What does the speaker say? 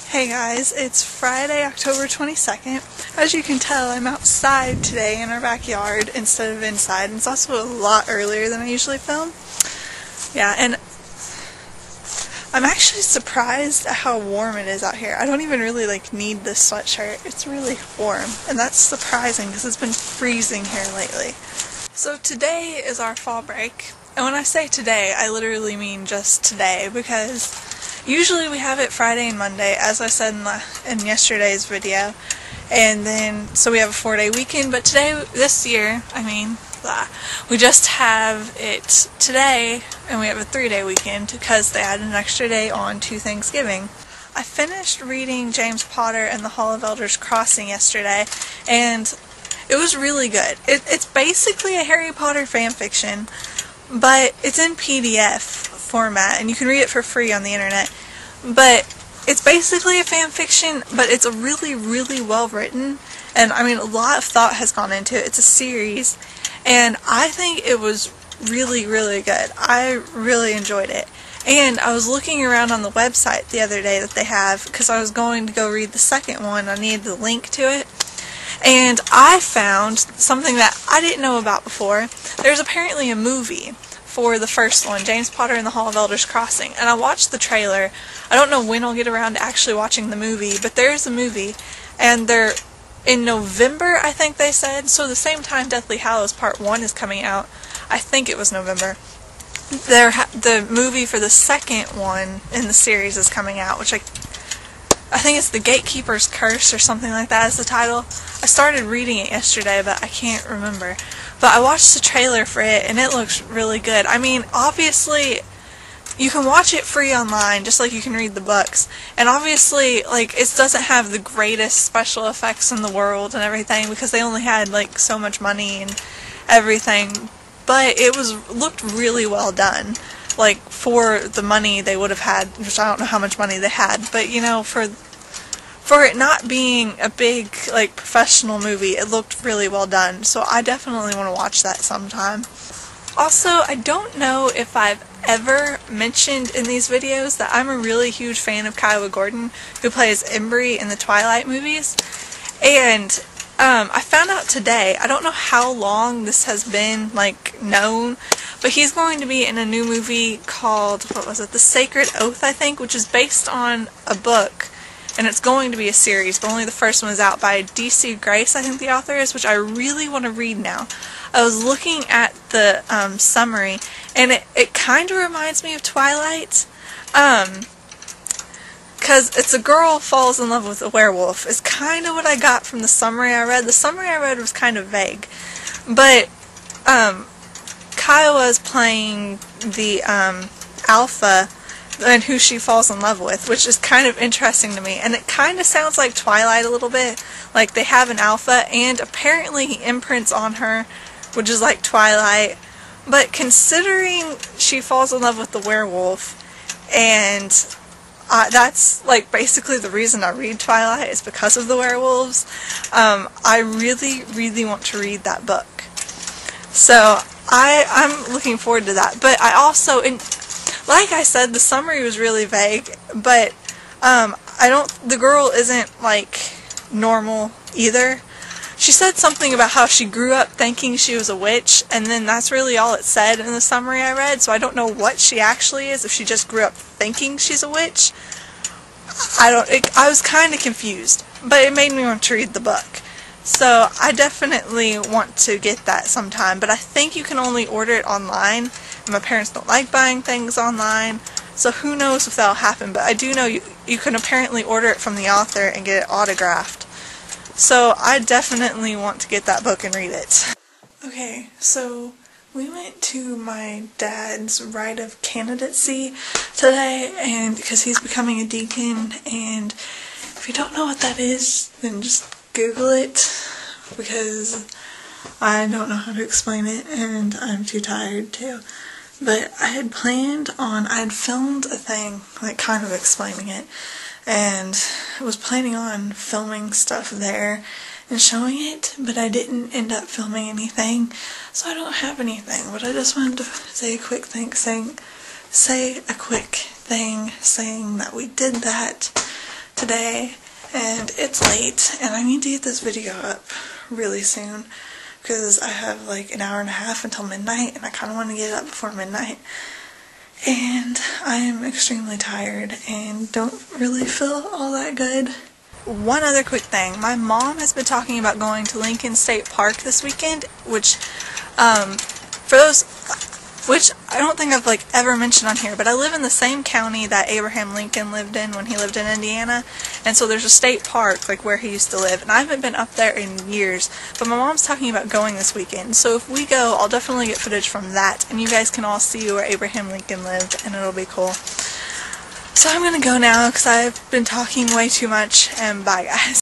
Hey guys, it's Friday, October 22nd. As you can tell, I'm outside today in our backyard instead of inside, and it's also a lot earlier than I usually film. Yeah, and I'm actually surprised at how warm it is out here. I don't even really need this sweatshirt. It's really warm, and that's surprising because it's been freezing here lately. So today is our fall break, and when I say today, I literally mean just today, because usually we have it Friday and Monday, as I said in yesterday's video, and then so we have a 4-day weekend. But today, this year, we just have it today, and we have a 3-day weekend because they added an extra day on to Thanksgiving. I finished reading James Potter and the Hall of Elders Crossing yesterday, and it was really good. It's basically a Harry Potter fanfiction, but it's in PDF format, and you can read it for free on the internet. But it's basically a fan fiction, but it's a really, really well written, and a lot of thought has gone into it. It's a series, and I think it was really, really good. I really enjoyed it. And I was looking around on the website the other day that they have, because I was going to go read the second one. I needed the link to it. And I found something that I didn't know about before. There's apparently a movie for the first one, James Potter and the Hall of Elders Crossing, and I watched the trailer. I don't know when I'll get around to actually watching the movie, but there's a movie, and they're in November, I think they said, so the same time Deathly Hallows Part 1 is coming out. I think it was November. The movie for the second one in the series is coming out, which I think it's The Gatekeeper's Curse or something like that is the title. I started reading it yesterday, but I can't remember. But I watched the trailer for it, and it looks really good. Obviously, you can watch it free online, just like you can read the books. And obviously, it doesn't have the greatest special effects in the world and everything, because they only had, so much money and everything. But it looked really well done. For the money they would have had, which I don't know how much money they had, but, for it not being a big, professional movie, it looked really well done, so I definitely want to watch that sometime. Also, I don't know if I've ever mentioned in these videos that I'm a really huge fan of Kyle Gordon, who plays Embry in the Twilight movies, and I found out today, I don't know how long this has been, known, but he's going to be in a new movie called, The Sacred Oath, I think, which is based on a book, and it's going to be a series, but only the first one is out, by D.C. Grace, I think the author is, which I really want to read now. I was looking at the summary, and it kind of reminds me of Twilight, because it's a girl falls in love with a werewolf, is kind of what I got from the summary I read. The summary I read was kind of vague, but Kyle is playing the alpha, and who she falls in love with, which is kind of interesting to me, and it kind of sounds like Twilight a little bit. They have an alpha, and apparently he imprints on her, which is like Twilight, but considering she falls in love with the werewolf, and that's basically the reason I read Twilight, is because of the werewolves. I really, really want to read that book, so I'm looking forward to that. But I also, like I said, the summary was really vague, but the girl isn't normal either. She said something about how she grew up thinking she was a witch, and then that's really all it said in the summary I read, so I don't know what she actually is, if she just grew up thinking she's a witch. I was kind of confused, but it made me want to read the book. So I definitely want to get that sometime, but I think you can only order it online, and my parents don't like buying things online, so who knows if that'll happen, but I do know you can apparently order it from the author and get it autographed. So I definitely want to get that book and read it. Okay, so we went to my dad's rite of candidacy today, and because he's becoming a deacon, and if you don't know what that is, then just Google it, because I don't know how to explain it, and I'm too tired to. But I had filmed a thing, kind of explaining it, and I was planning on filming stuff there and showing it, but I didn't end up filming anything, so I don't have anything. But I just wanted to say a quick thing saying that we did that today, and it's late, and I need to get this video up really soon because I have like an hour and a half until midnight, and I kind of want to get it up before midnight. And I am extremely tired and don't really feel all that good. One other quick thing, my mom has been talking about going to Lincoln State Park this weekend, which I don't think I've like ever mentioned on here, but I live in the same county that Abraham Lincoln lived in when he lived in Indiana, and so there's a state park like where he used to live, and I haven't been up there in years, but my mom's talking about going this weekend, so if we go, I'll definitely get footage from that, and you guys can all see where Abraham Lincoln lived, and it'll be cool. So I'm gonna go now because I've been talking way too much, and bye guys.